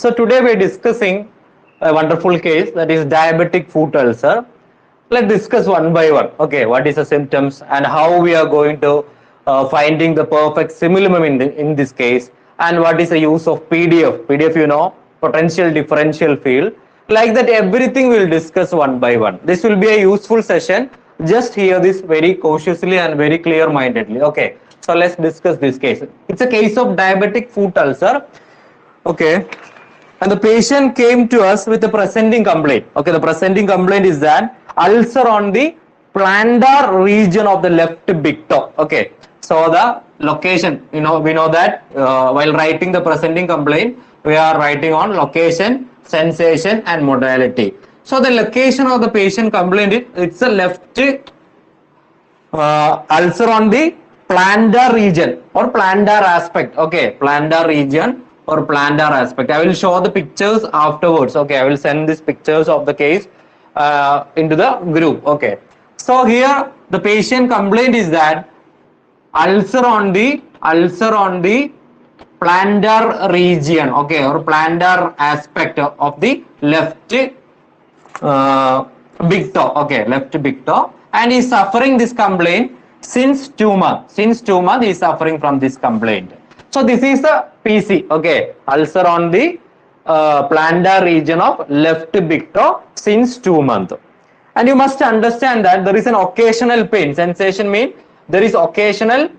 So today we are discussing a wonderful case, that is diabetic foot ulcer. Let's discuss one by one. Okay, what is the symptoms and how we are going to finding the perfect simulum in this case, and what is the use of PDF. PDF, potential differential field. Like that, everything we'll discuss one by one. This will be a useful session. Just hear this very cautiously and very clear-mindedly. Okay, so let's discuss this case. It's a case of diabetic foot ulcer. Okay, and the patient came to us with a presenting complaint. Okay, the presenting complaint is that ulcer on the plantar region of the left big toe. Okay, so the location, we know that while writing the presenting complaint, we are writing on location, sensation and modality. So the location of the patient complaint is, it's a left ulcer on the plantar region or plantar aspect. Okay, plantar region or plantar aspect. I will show the pictures afterwards. Okay, I will send these pictures of the case into the group. Okay, so here the patient complaint is that ulcer on the plantar region, okay, or plantar aspect of the left big toe. Okay, left big toe, and he is suffering this complaint since 2 months. Since 2 months he is suffering from this complaint. So this is the PC. Okay, ulcer on the plantar region of left big toe since 2 months. And you must understand that there is an occasional pain. Sensation means there is occasional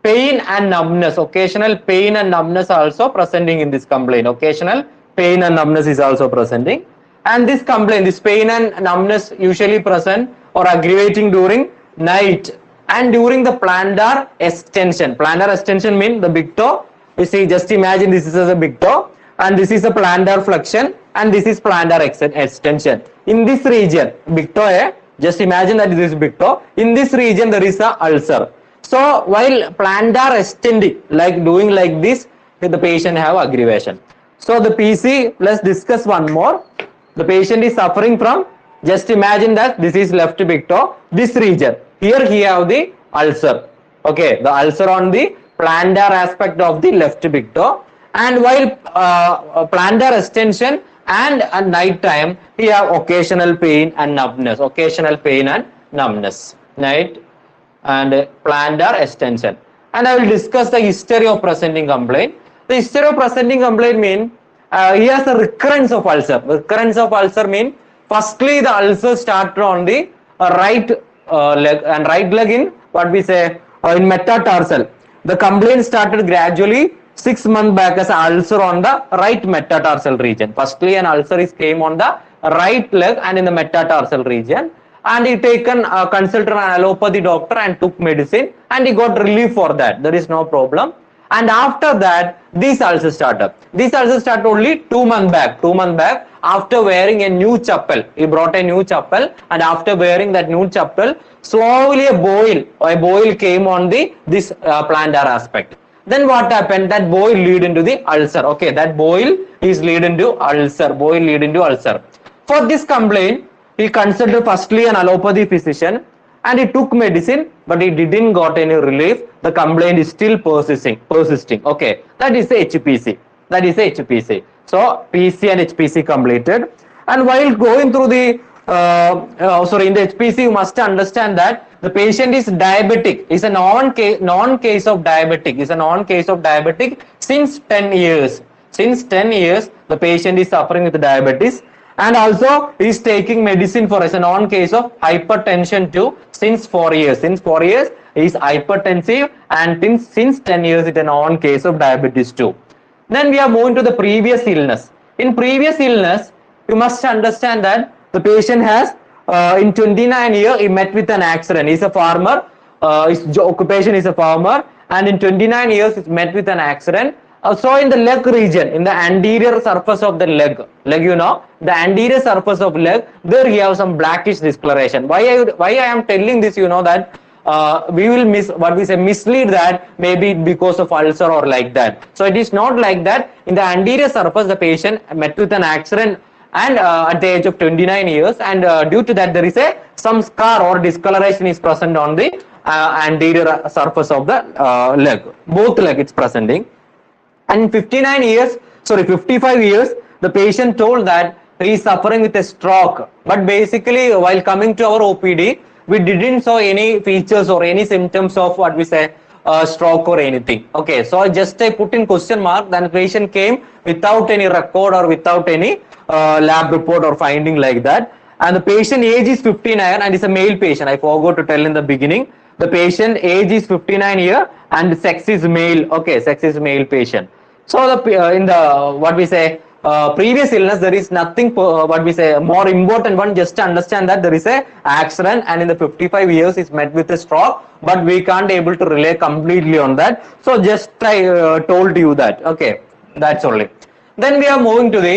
pain and numbness. Occasional pain and numbness also presenting in this complaint. Occasional pain and numbness is also presenting. And this complaint, this pain and numbness usually present or aggravating during night and during the plantar extension. Plantar extension means the big toe. You see, just imagine this is a big toe and this is a plantar flexion and this is plantar extension. In this region, big toe, just imagine that this is big toe. In this region, there is a ulcer. So while plantar extending, like doing like this, the patient have aggravation. So the PC, let's discuss one more. The patient is suffering from, just imagine that this is left big toe, this region. Here he have the ulcer. Okay, the ulcer on the plantar aspect of the left big toe. And while plantar extension and at night time, he have occasional pain and numbness. Occasional pain and numbness. Night and plantar extension. And I will discuss the history of presenting complaint. The history of presenting complaint means he has a recurrence of ulcer. Recurrence of ulcer means firstly the ulcer started on the right leg, and right leg in what we say in metatarsal. The complaint started gradually 6 months back as an ulcer on the right metatarsal region. Firstly an ulcer came on the right leg and in the metatarsal region, and he taken consulted an allopathy doctor and took medicine and he got relief for that. There is no problem. And after that, these ulcers started. These ulcers started only 2 months back. 2 months back, after wearing a new chappal. He brought a new chappal, and after wearing that new chappal, slowly a boil came on this plantar aspect. Then what happened? That boil lead into the ulcer. Okay, that boil is lead into ulcer. Boil lead into ulcer. For this complaint, he consulted firstly an allopathy physician and he took medicine, but he didn't got any relief. The complaint is still persisting. Okay, that is the HPC. That is the HPC. So PC and HPC completed. And while going through the in the HPC, you must understand that the patient is diabetic. Is a non-case of diabetic. Is a non-case of diabetic since 10 years. Since 10 years, the patient is suffering with diabetes. And also is taking medicine for as a non-case of hypertension too since 4 years. Since 4 years he is hypertensive, and since 10 years it is a non-case of diabetes too. Then we are moving to the previous illness. In previous illness, you must understand that the patient has in 29 years he met with an accident. He is a farmer. His occupation is a farmer, and in 29 years he met with an accident. So in the leg region, in the anterior surface of the leg, the anterior surface of leg, there he have some blackish discoloration. Why I am telling this, that we will mislead that maybe because of ulcer or like that. So it is not like that. In the anterior surface, the patient met with an accident and at the age of 29 years, and due to that there is some scar or discoloration is present on the anterior surface of the leg. Both leg it's presenting. And in 59 years, sorry, 55 years, the patient told that he is suffering with a stroke. But basically, while coming to our OPD, we didn't saw any features or any symptoms of what we say stroke or anything. Okay, so just I put in question mark. Then the patient came without any record or without any lab report or finding like that. And the patient age is 59 and is a male patient. I forgot to tell in the beginning. The patient age is 59 year and sex is male. Okay, sex is male patient. So the in the what we say previous illness, there is nothing what we say more important one. Just to understand that there is a accident and in the 55 years is met with a stroke, but we can't able to rely completely on that. So just I told you that. Okay, that's only. Then we are moving to the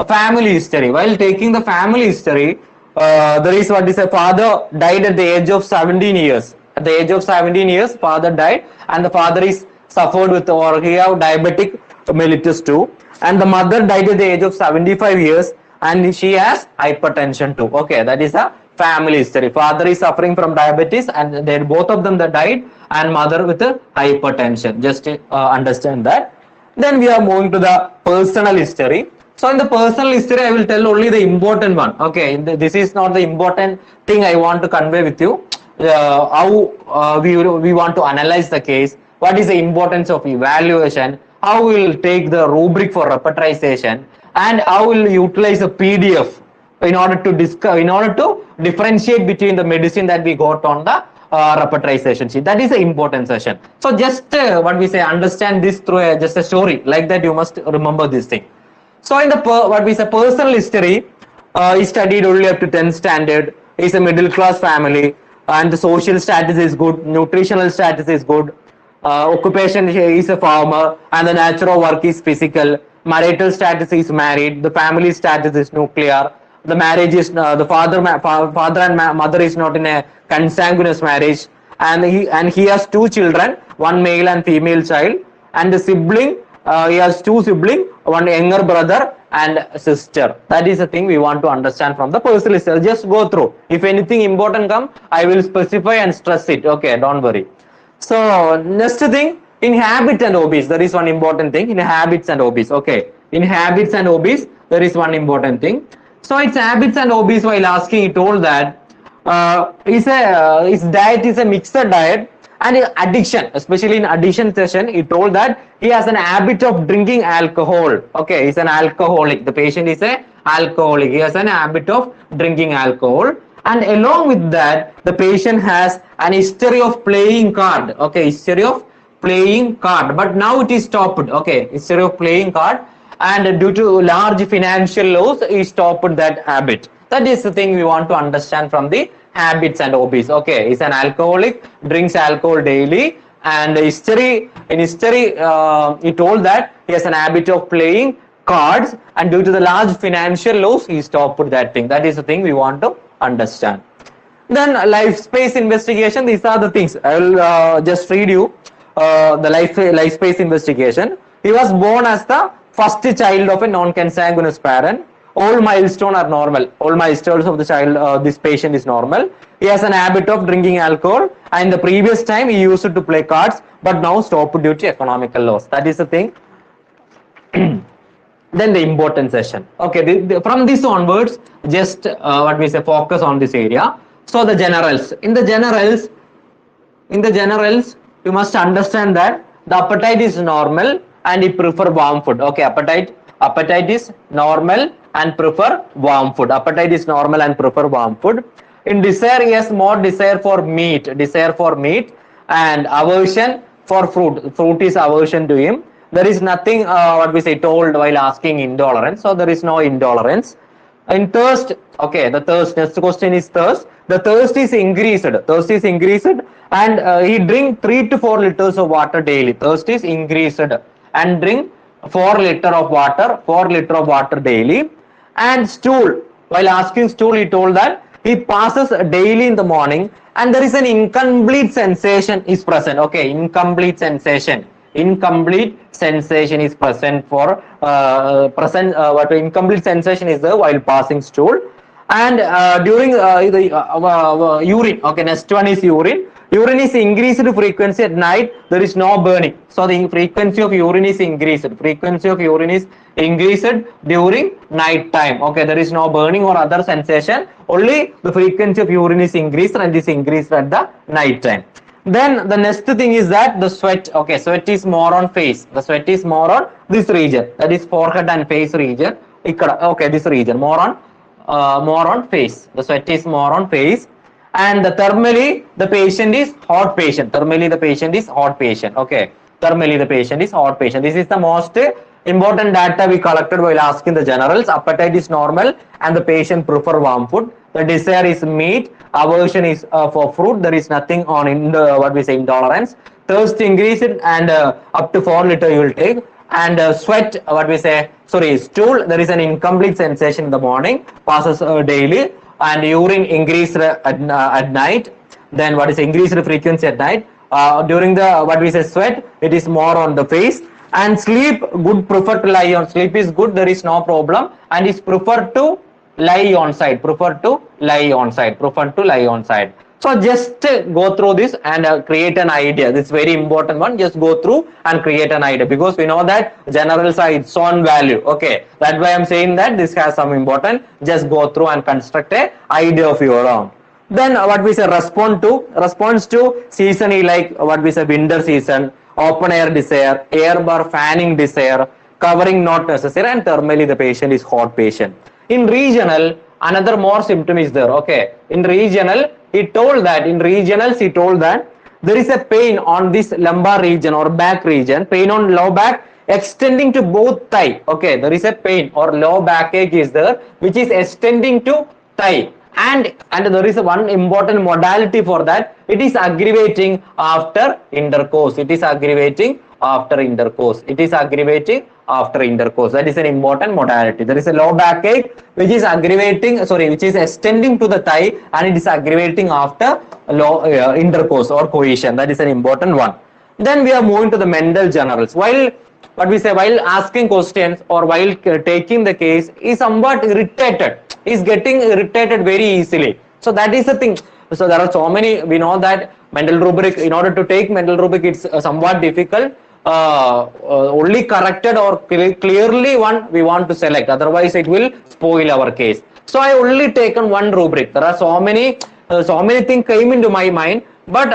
family history. While taking the family history, there is what is a father died at the age of 17 years. At the age of 17 years, father died, and the father is suffered with or he have diabetic mellitus too. And the mother died at the age of 75 years and she has hypertension too. Okay, that is a family history. Father is suffering from diabetes and they both of them that died, and mother with a hypertension. Just understand that. Then we are moving to the personal history. So in the personal history, I will tell only the important one. Okay, this is not the important thing I want to convey with you. How we want to analyze the case. What is the importance of evaluation? How we will take the rubric for repertorization, and how we will utilize a PDF in order to differentiate between the medicine that we got on the repertorization sheet. That is the important session. So just what we say, understand this through just a story like that. You must remember this thing. So in the what we say personal history, he studied only up to 10th standard. He's a middle class family, and the social status is good, nutritional status is good. Occupation is a farmer, and the nature of work is physical. Marital status is married. The family status is nuclear. The marriage is the father and mother is not in a consanguineous marriage, and he has two children, one male and female child, and the sibling. He has two siblings, one younger brother and sister. That is the thing we want to understand from the personal history. Just go through. If anything important come, I will specify and stress it. Okay, don't worry. So next thing, in habits and hobbies, there is one important thing. In habits and hobbies, okay. In habits and hobbies, there is one important thing. So it's habits and hobbies. While asking, he told that his diet is a mixed diet, and addiction, especially in addiction session, he told that he has an habit of drinking alcohol. Okay, he's an alcoholic. The patient is an alcoholic. He has an habit of drinking alcohol. And along with that, the patient has an history of playing card. Okay, history of playing card. But now it is stopped. Okay, history of playing card. And due to large financial loss, he stopped that habit. That is the thing we want to understand from the habits and hobbies. Okay, he's an alcoholic, drinks alcohol daily, and in history, he told that he has an habit of playing cards, and due to the large financial loss, he stopped that thing. That is the thing we want to understand. Then life space investigation. These are the things. I will just read you the life space investigation. He was born as the first child of a non-consanguineous parent. All milestones are normal. All milestones of the child, this patient is normal. He has an habit of drinking alcohol, and the previous time he used to play cards, but now stopped due to economical loss. That is the thing. Then the important session. Okay, from this onwards, just what we say, focus on this area. So the generals. In the generals, you must understand that the appetite is normal and he prefer warm food. Okay, appetite is normal and prefer warm food. Appetite is normal and prefer warm food. In desire, he has more desire for meat, and aversion for fruit. Fruit is aversion to him. There is nothing what we say told while asking intolerance. So there is no intolerance. In thirst, okay, the thirst. Next question is thirst. The thirst is increased. And he drink 3 to 4 liters of water daily. Thirst is increased, and drink 4 liters of water daily. And stool, while asking stool, he told that he passes daily in the morning, and there is an incomplete sensation is present. Okay, incomplete sensation is present for what incomplete sensation is there while passing stool. And during the urine, okay, next one is urine. Urine is increased frequency at night, there is no burning. So the frequency of urine is increased. Frequency of urine is increased during night time. Okay, there is no burning or other sensation. Only the frequency of urine is increased and is increased at the night time. Then the next thing is that the sweat. Okay, sweat is more on face. The sweat is more on this region. That is forehead and face region. Okay, this region more on face. The sweat is more on face. And thermally the patient is hot patient. Thermally the patient is hot patient. Okay, thermally the patient is hot patient. This is the most important data we collected while asking the generals. Appetite is normal and the patient prefer warm food. The desire is meat. Aversion is for fruit. There is nothing on intolerance. Thirst increased and up to 4 liters you will take. And sweat, stool, there is an incomplete sensation in the morning, passes daily. And urine increased at night. Then increased frequency at night. During the sweat, it is more on the face. And sleep, good, prefer to lie on. Sleep is good, there is no problem. And is preferred to lie on side. So just go through this and create an idea. This is very important one. Just go through and create an idea, because we know that generals are its own value. Okay, that's why I'm saying that this has some important. Just go through and construct a idea of your own. Then response to season, like winter season, open air desire, air bar fanning desire, covering not necessary, and thermally the patient is hot patient. In regional, another more symptom is there. Okay, in regional, he told that there is a pain on this lumbar region or back region, pain on low back extending to both thigh. Okay, there is a pain or low backache is there, which is extending to thigh. And there is one important modality for that. It is aggravating after intercourse. That is an important modality. There is a low backache which is extending to the thigh, and it is aggravating after intercourse or coition. That is an important one. Then we are moving to the mental generals. While asking questions or while taking the case, is somewhat irritated. Is getting irritated very easily. So that is the thing. So there are so many. We know that mental rubric. In order to take mental rubric, it's somewhat difficult. Only corrected or clearly one we want to select, otherwise it will spoil our case. So I only taken one rubric. There are so many things came into my mind, but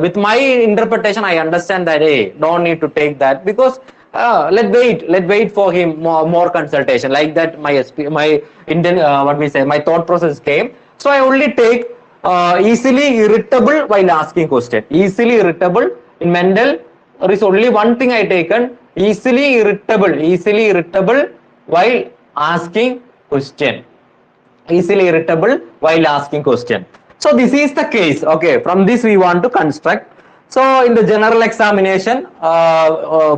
with my interpretation I understand that don't need to take that, because let wait for him more consultation, like that my thought process came. So I only take easily irritable while asking question. Easily irritable in mental. There is only one thing I taken, easily irritable while asking question. So this is the case. Okay, from this we want to construct. So in the general examination,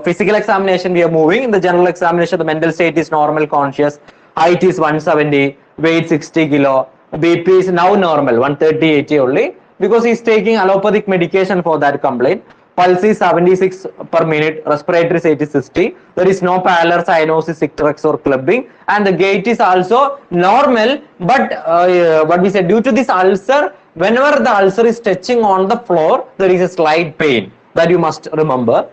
physical examination we are moving. In the general examination, the mental state is normal conscious, height is 170, weight 60 kilo, BP is now normal, 130/80 only, because he is taking allopathic medication for that complaint. Pulse is 76 per minute, respiratory is 80/60. There is no pallor, cyanosis, icterex or clubbing, and the gait is also normal. But due to this ulcer, whenever the ulcer is touching on the floor, there is a slight pain. That you must remember.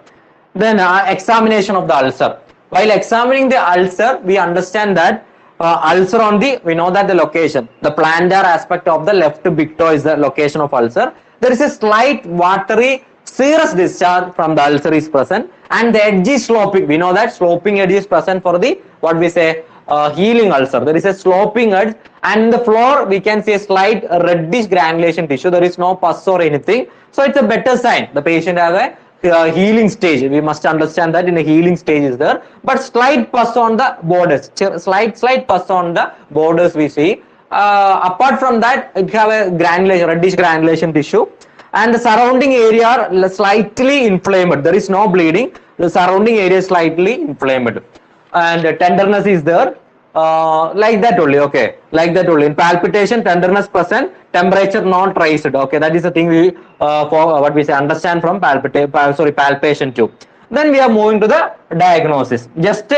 Then examination of the ulcer. While examining the ulcer, we understand that ulcer on we know that the location, the plantar aspect of the left big toe is the location of ulcer. There is a slight watery serous discharge from the ulcer is present, and the edge is sloping. We know that sloping edge is present for the healing ulcer. There is a sloping edge, and in the floor we can see a slight reddish granulation tissue. There is no pus or anything, so it's a better sign. The patient has a healing stage. We must understand that in a healing stage is there, but slight pus on the borders, slight pus on the borders we see. Apart from that, it have a reddish granulation tissue. And the surrounding area are slightly inflamed. There is no bleeding. The surrounding area is slightly inflamed, and tenderness is there, like that only. Okay, like that only. In palpitation, tenderness present, temperature not raised. Okay, that is the thing we understand from palpation too. Then we are moving to the diagnosis. Just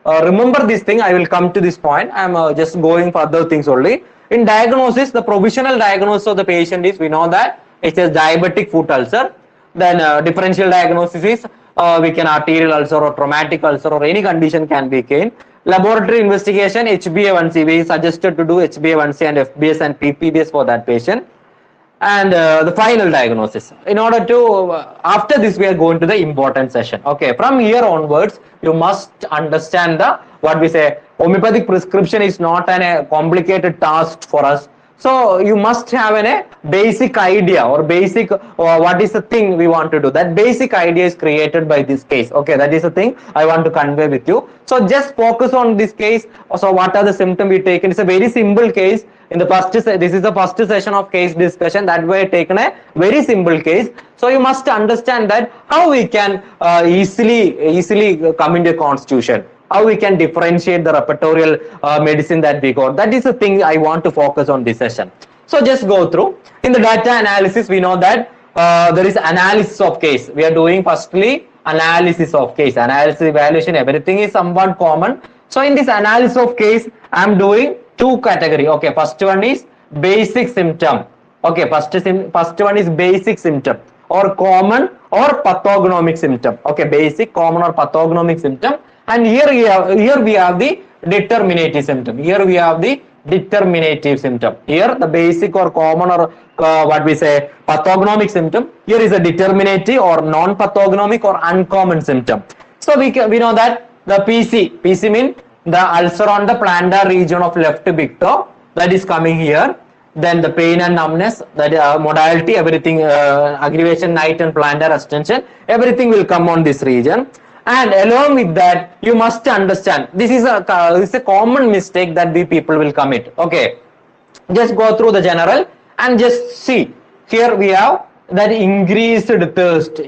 remember this thing. I will come to this point. I am just going for other things only. In diagnosis, the provisional diagnosis of the patient is, we know that it is diabetic foot ulcer. Then differential diagnosis is we can arterial ulcer or traumatic ulcer or any condition can be gained. Laboratory investigation, HbA1c, we suggested to do HbA1c and FBS and ppbs for that patient. And the final diagnosis. In order to, after this we are going to the important session. Okay, from here onwards, you must understand the, what we say, homeopathic prescription is not a complicated task for us. So you must have a basic idea or basic what is the thing we want to do. That basic idea is created by this case. Okay, that is the thing I want to convey with you. So just focus on this case. So what are the symptoms we take? It's a very simple case. In the first, this is the first session of case discussion, that way taken a very simple case. So you must understand that how we can easily come into constitution, how we can differentiate the repertorial medicine that we got. That is the thing I want to focus on this session. So just go through. In the data analysis, we know that there is analysis of case. We are doing firstly analysis of case. Analysis, evaluation, everything is somewhat common. So in this analysis of case, I am doing two category. Okay, first one is basic symptom. Okay, first one is basic symptom or common or pathognomic symptom. Okay, basic, common or pathognomic symptom. And here we have the determinative symptom. Here we have the determinative symptom. Here the basic or common or what we say pathognomic symptom. Here is a determinative or non-pathognomic or uncommon symptom. So we know that the PC means the ulcer on the plantar region of left big toe, that is coming here. Then the pain and numbness, that modality, everything, aggravation, night and plantar extension, everything will come on this region. And along with that, you must understand, this is a common mistake that we people will commit. Okay, just go through the general and just see. Here we have that increased thirst,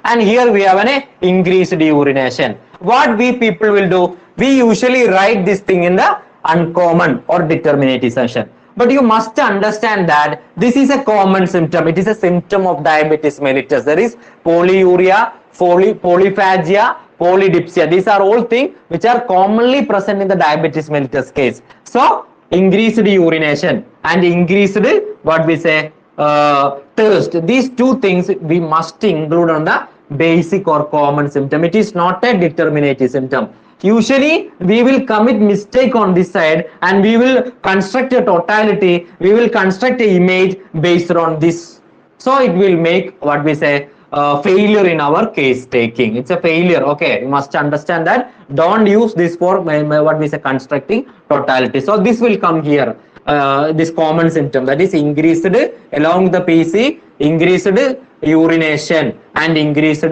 and here we have an increased urination. What we people will do, we usually write this thing in the uncommon or determinative section. But you must understand that this is a common symptom. It is a symptom of diabetes mellitus. There is polyuria, polyphagia, polydipsia. These are all things which are commonly present in the diabetes mellitus case. So increased urination and increased, what we say, thirst. These two things we must include on the basic or common symptom. It is not a determinative symptom. Usually we will commit mistake on this side and we will construct a totality, we will construct an image based on this. So it will make, what we say, failure in our case taking. It's a failure. Okay, you must understand that. Don't use this for what we say constructing totality. So this will come here. This common symptom, that is increased along the PC, increased urination and increased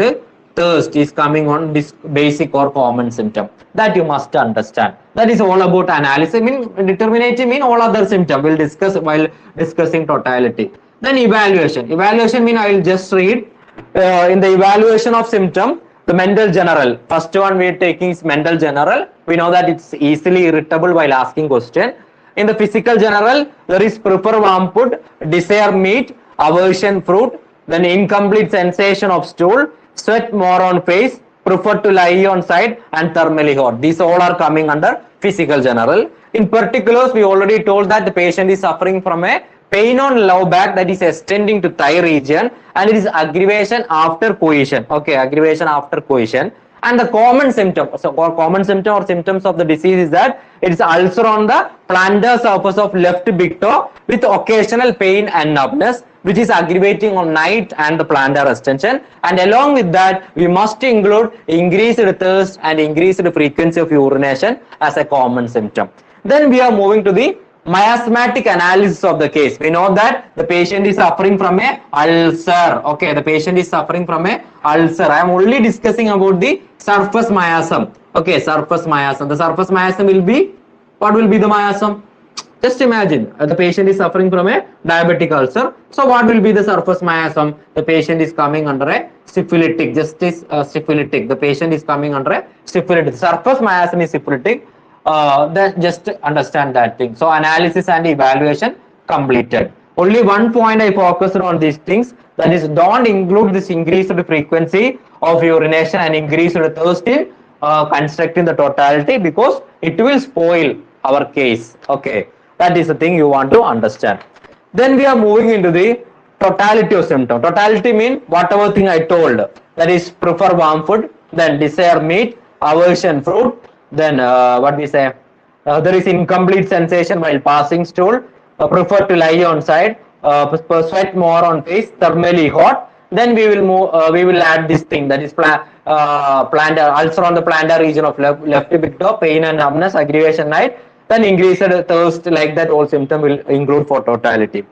thirst is coming on this basic or common symptom. That you must understand. That is all about analysis. Determinative mean all other symptom we'll discuss while discussing totality. Then evaluation. Evaluation mean I will just read. In the evaluation of symptom, the Mendel general. First one we are taking is Mendel general. We know that it's easily irritable while asking question. In the physical general, there is prefer warm food, desire meat, aversion fruit, then incomplete sensation of stool, sweat more on face, prefer to lie on side, and thermally hot. These all are coming under physical general. In particulars, we already told that the patient is suffering from a pain on low back that is extending to thigh region, and it is aggravation after coition. Okay, aggravation after coition. And the common symptom, so common symptom or symptoms of the disease is that it is ulcer on the plantar surface of left big toe with occasional pain and numbness, which is aggravating on night and the plantar extension. And along with that, we must include increased thirst and increased frequency of urination as a common symptom. Then we are moving to the miasmatic analysis of the case. We know that the patient is suffering from a ulcer. Okay, the patient is suffering from a ulcer. I am only discussing about the surface miasm. Okay, surface miasm. The surface miasm will be, what will be the miasm? Just imagine the patient is suffering from a diabetic ulcer. So what will be the surface miasm? The patient is coming under a syphilitic. Syphilitic. The patient is coming under a syphilitic. Surface miasm is syphilitic. Just understand that thing. So analysis and evaluation completed. Only one point I focused on these things, that is, don't include this increased frequency of urination and increased thirst in constructing the totality, because it will spoil our case. Okay, that is the thing you want to understand. Then we are moving into the totality of symptom. Totality mean whatever thing I told. That is prefer warm food, then desire meat, aversion fruit, then what we say, there is incomplete sensation while passing stool, prefer to lie on side, sweat more on face, thermally hot. Then we will move. We will add this thing, that is plantar ulcer on the plantar region of left big toe, pain and numbness, aggravation night. Then increased thirst, like that. All symptom will include for totality.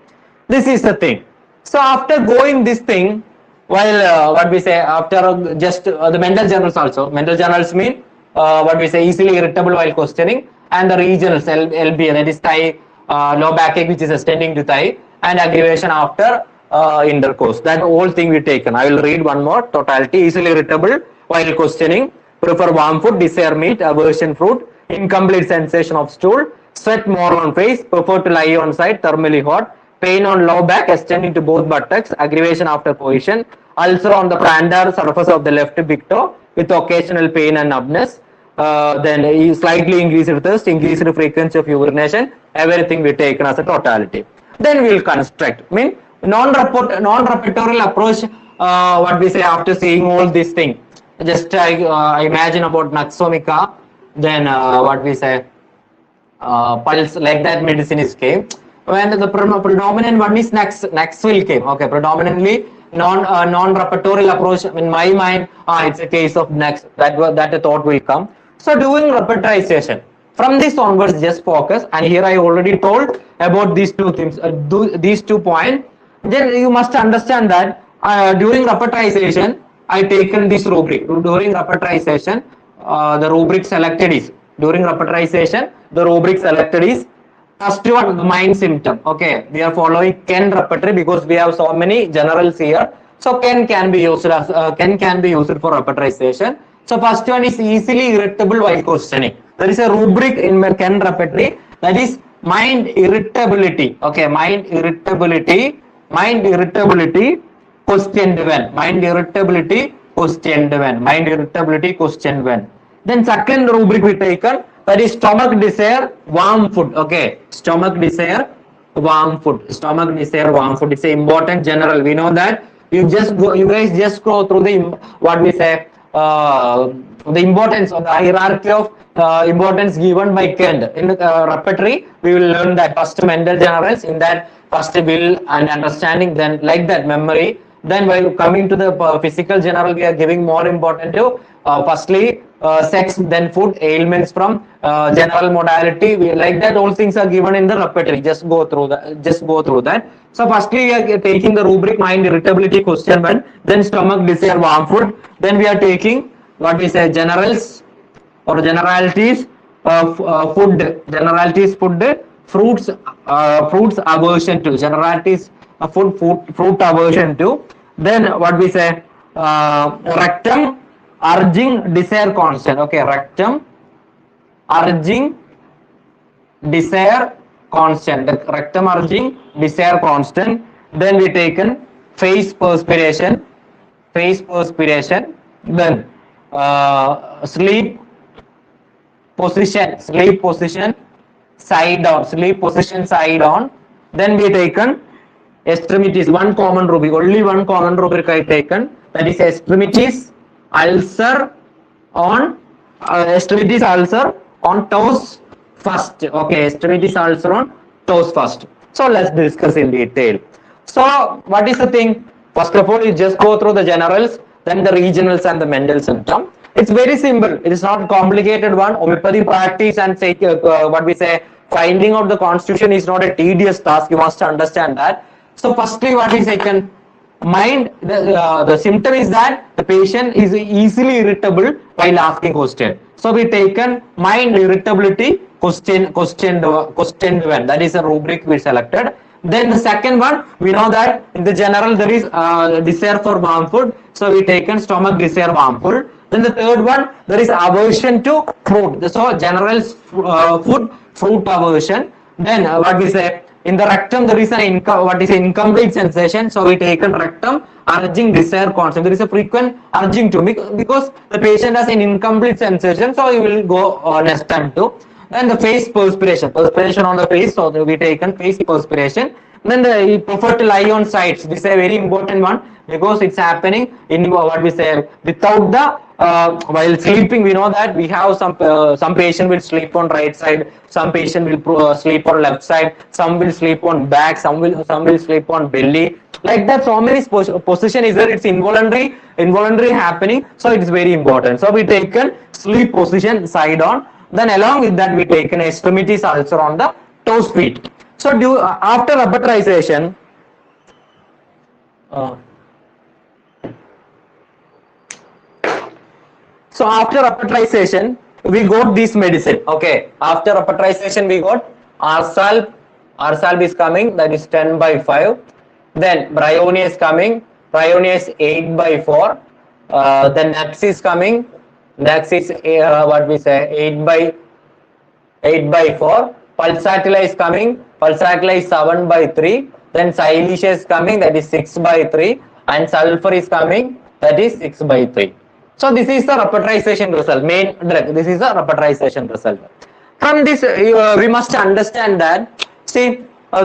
This is the thing. So after going this thing, while what we say after just the mental journals also. Mental journals mean what we say easily irritable while questioning, and the regionals LBA, that is thigh, low backache which is extending to thigh, and aggravation after intercourse. That whole thing we taken. I will read one more. Totality: easily irritable while questioning, prefer warm food, desire meat, aversion fruit, incomplete sensation of stool, sweat more on face, prefer to lie on side, thermally hot, pain on low back extending to both buttocks, aggravation after position, ulcer on the plantar surface of the left big toe with occasional pain and numbness, then slightly increased thirst, increased frequency of urination, everything we taken as a totality. Then we will construct. Mean non-repertorial approach, what we say after seeing all these things. Just imagine about Naxomica, then what we say, pulse, like that medicine is came. When the predominant one is Naxville came. Okay, predominantly non-repertorial approach. In my mind, it's a case of Nax. That a thought will come. So doing repertorization. From this onwards, just focus. And here I already told about these two things, these 2 points. Then you must understand that during repertorization, I taken this rubric. During repertorization, the rubric selected is first one, the mind symptom. Okay, we are following Ken repertory because we have so many generals here. So Ken can be used as for repertorization. So first one is easily irritable while questioning. There is a rubric in Ken repertory, that is mind irritability. Okay, mind irritability, questioned when. Mind irritability, questioned when. Then second rubric we taken, that is stomach desire, warm food. Okay, stomach desire, warm food. It's an important general. We know that. You guys just go through the what we say, the importance of the hierarchy of importance given by Kent in the repertory. We will learn that first mental generals, in that first will and understanding, then like that memory. Then while coming to the physical general, we are giving more important to firstly sex, then food, ailments from general modality. We like that. All things are given in the repertory. Just go through that. So firstly, we are taking the rubric mind irritability, question one. Then stomach desire, warm food. Then we are taking what we say generals or generalities of food. Generalities food, fruits aversion to. Generalities fruit aversion to. Then what we say, rectum urging desire constant. Okay, rectum urging desire constant. The rectum urging desire constant. Then we taken face perspiration. Then sleep position side on. Then we taken extremities. Only one common rubric I taken, that is extremities ulcer on toes first. Okay, extremities ulcer on toes first. So let's discuss in detail. So what is the thing? First of all, you just go through the generals, then the regionals and the mental symptom. It's very simple. It is not complicated one. Homeopathy practice and say what we say, finding out the constitution is not a tedious task. You must understand that. So firstly, what is taken? Mind, the symptom is that the patient is easily irritable while asking question. So we taken mind irritability, questioned when. That is a rubric we selected. Then the second one, we know that in the general there is desire for warm food. So we taken stomach desire, warm food. Then the third one, there is aversion to fruit. So general fruit aversion. Then what we say, in the rectum there is an incomplete sensation. So we taken rectum urging desire constant. There is a frequent urging to, because the patient has an incomplete sensation. So you will go next time to. Then the face perspiration, perspiration on the face, so we taken face perspiration. Then he prefer to lie on sides. This is a very important one because it's happening in what we say without the while sleeping. We know that we have some patient will sleep on right side, some patient will sleep on left side, some will sleep on back, some will sleep on belly. Like that, so many position is there. It's involuntary happening. So it is very important. So we taken sleep position side on. Then along with that, we taken extremities also on the toes feet. So after rubberization, so after rubberization, we got this medicine. Okay, after rubberization, we got Arsalb. Arsalb is coming. That is 10/5. Then Bryonia is coming. Bryonia is 8/4. Then Nux is coming. Nux is what we say 8/4. Pulsatilla is coming. Pulsatilla is 7/3. Then Silesia is coming. That is 6/3. And sulfur is coming. That is 6/3. So this is the rubberization result. Main drug. This is the rubberization result. From this, we must understand that. See,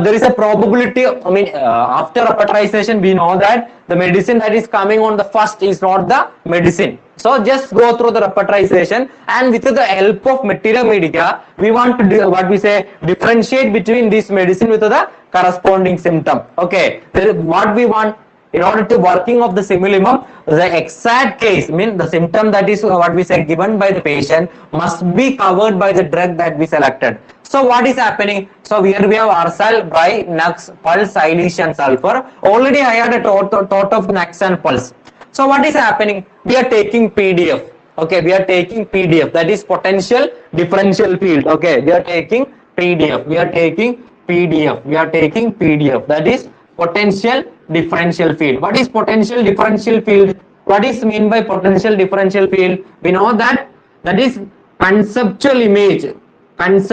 there is a probability. After rubberization, we know that the medicine that is coming on the first is not the medicine. So just go through the rubberization, and with the help of materia medica, we want to do what we say differentiate between this medicine with the corresponding symptom. Okay, what we want. In order to working of the simulacrum, the exact case, the symptom that is what we say given by the patient must be covered by the drug that we selected. So what is happening? So here we have Arsal, Bry, Nux, Pulse, Silesia and Sulfur. Already I had a thought of Nux and Pulse. So what is happening? We are taking PDF. Okay, we are taking PDF. That is potential differential field. Okay, we are taking PDF. We are taking PDF. We are taking PDF. That is potential differential field. What is potential differential field? What is mean by potential differential field? We know that is conceptual image minus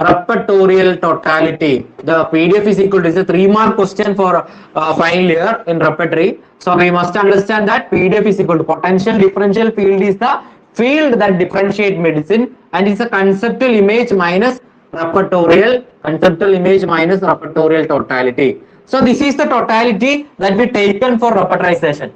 repertorial totality. The PDF is equal to, is a 3-mark question for final year in repertory. So we must understand that PDF is equal to potential differential field is the field that differentiate medicine, and it's a conceptual image minus repertorial totality. So this is the totality that we taken for rubberization.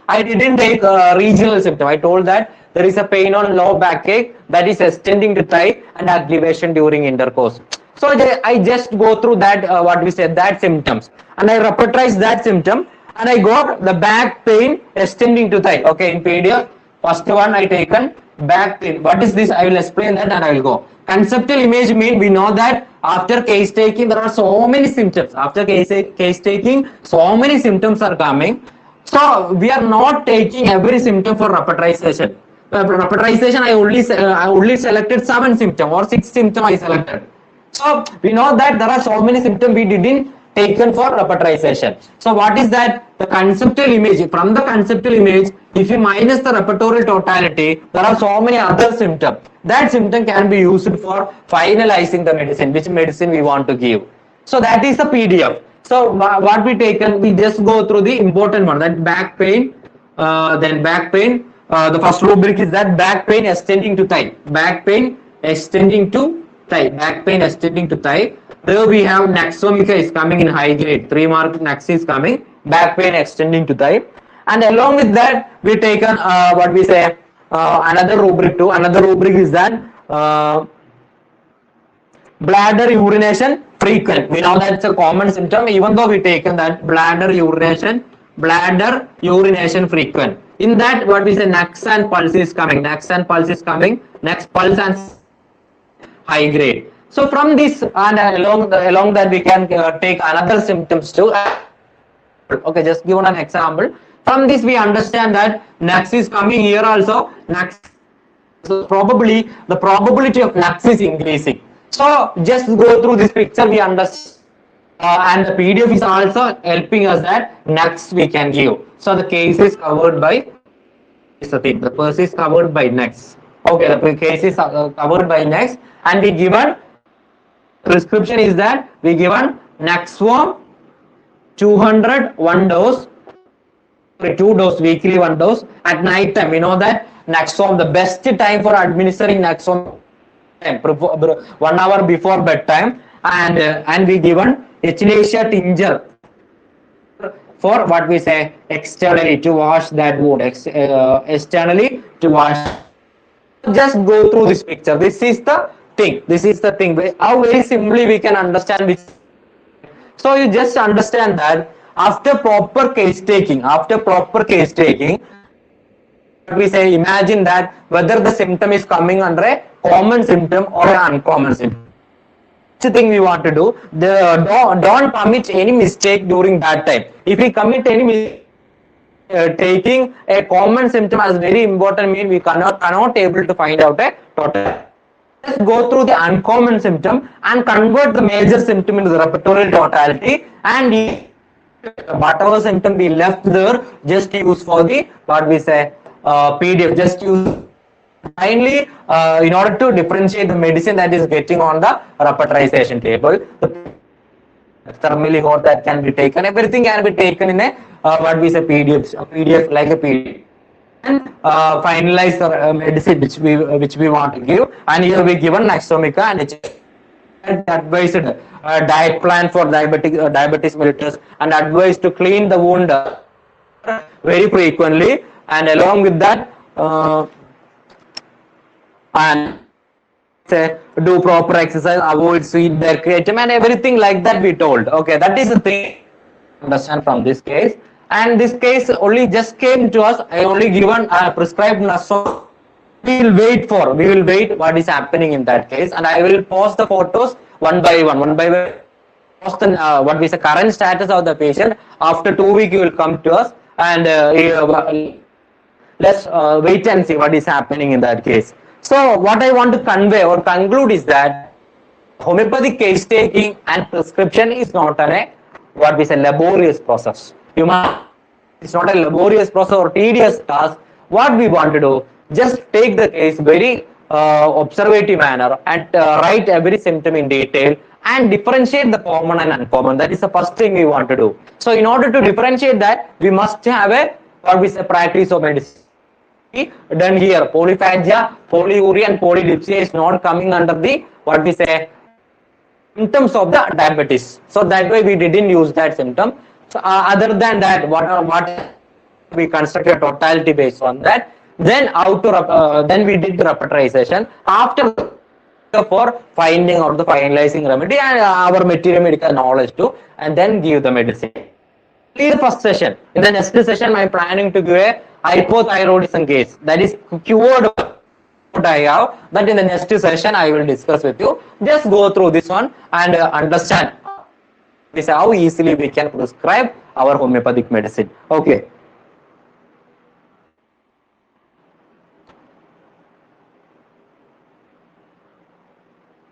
I didn't take regional symptom. I told that there is a pain on low backache that is extending to thigh and aggravation during intercourse. So I just go through that what we said that symptoms, and I rubberized that symptom, and I got the back pain extending to thigh. Okay, in PDF, first one I taken back pain. What is this? I will explain that and I will go. Conceptual image mean we know that after case taking there are so many symptoms. After case taking, so many symptoms are coming. So we are not taking every symptom for rubberization. Rubberization I only selected 7 symptoms or 6 symptoms I selected. So we know that there are so many symptoms we didn't taken for rubberization. So what is that? The conceptual image. From the conceptual image, if you minus the repertorial totality, there are so many other symptoms. That symptom can be used for finalizing the medicine, which medicine we want to give. So that is the PDF. So what we taken, we just go through the important one, that back pain, then back pain. The first rubric is that back pain extending to thigh. Back pain extending to thigh. Back pain extending to thigh. There we have Naxomica is coming in high grade. 3-mark Nax is coming. Back pain extending to thigh. And along with that, we taken what we say another rubric too. Another rubric is that bladder urination frequent. We know that's a common symptom, even though we taken that bladder urination frequent. In that, what we say Nux and Pulse is coming. Nux and Pulse is coming. Next, Pulse and high grade. So from this and along that we can take another symptoms too. Okay, just given an example. From this we understand that Nux is coming here also. Nux, so probably the probability of Nux is increasing. So just go through this picture, we understand. And the PDF is also helping us that Nux we can give. So the case is covered by the person is covered by Nux. Okay, the case is covered by Nux, and we given prescription is that we given Naxform 200 1 dose, 2 dose, weekly 1 dose. At night time, we know that Naxom, the best time for administering Naxom, 1 hour before bedtime, and we given echinacea tincture for what we say externally to wash that wound, externally to wash. Just go through this picture. This is the thing. This is the thing. How very simply we can understand which. So you just understand that after proper case taking, we say imagine that whether the symptom is coming under a common symptom or an uncommon symptom. Thing we want to do, don't commit any mistake during that time. If we commit any mistake, taking a common symptom as very important, mean we cannot able to find out a total. Let's go through the uncommon symptom and convert the major symptom into the repertorial totality, and whatever symptom we left there, just use for the what we say PDF. Just use finally in order to differentiate the medicine that is getting on the repertorization table. Thermally hot that can be taken, everything can be taken in a what we say PDF like a PDF, and finalize the medicine which we want to give. And here we given Naxomica and advised diet plan for diabetes mellitus, and advised to clean the wound very frequently, and along with that and say do proper exercise, avoid sweet bear creative, and everything like that we told. Okay, that is the thing understand from this case. And this case only just came to us. I only given prescribed Naso. We will wait what is happening in that case, and I will post the photos one by one. Post the what is the current status of the patient. After 2 weeks, you will come to us, and let's wait and see what is happening in that case. So what I want to convey or conclude is that homeopathic case taking and prescription is not a what we say laborious process. It's not a laborious process or tedious task. What we want to do, just take the case very observative manner and write every symptom in detail and differentiate the common and uncommon. That is the first thing we want to do. So in order to differentiate that, we must have a what we say practice of medicine done here. Polyphagia, polyuria, and polydipsia is not coming under the what we say symptoms of the diabetes. So that way we didn't use that symptom. So other than that, what we constructed a totality based on that. Then then we did the repertorization after for finding out the finalizing remedy and our material medical knowledge too, and then give the medicine. The first session. In the next session, I am planning to give a hypothyroidism case that is cured. I have that in the next session I will discuss with you. Just go through this one and understand this how easily we can prescribe our homeopathic medicine. Okay.